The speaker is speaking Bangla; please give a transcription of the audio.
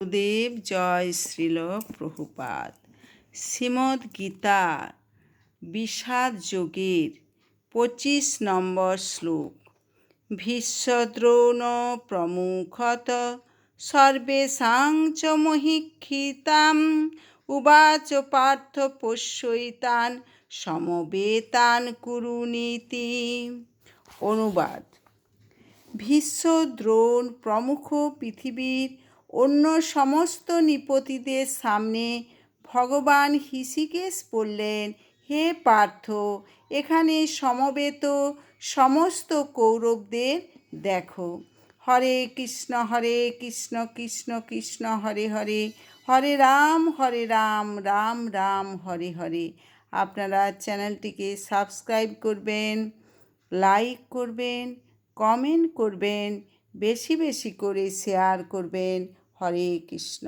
গুরুদেব জয় শ্রীল প্রভুপাদ। শ্রীমদ্ গীতা বিষাদ যোগের 25 নম্বর শ্লোক। ভীষ্মদ্রোণ প্রমুখত সর্বেষাং চ মহীক্ষিতাম উবাচ পার্থ পশ্যৈতান সমবেতান কুরুনীতি। অনুবাদ: ভীষ্ম, দ্রোণ প্রমুখ পৃথিবীর অন্য সমস্ত নৃপতিদের সামনে ভগবান হৃষীকেশ বললেন, হে পার্থ, এখানে সমবেত সমস্ত কৌরবদের দেখো। হরে কৃষ্ণ কৃষ্ণ কৃষ্ণ হরে হরে, হরে রাম রাম রাম হরে হরে। আপনারা চ্যানেলটিকে সাবস্ক্রাইব করবেন, লাইক করবেন, কমেন্ট করবেন, বেশি বেশি করে শেয়ার করবেন। হরে কৃষ্ণ।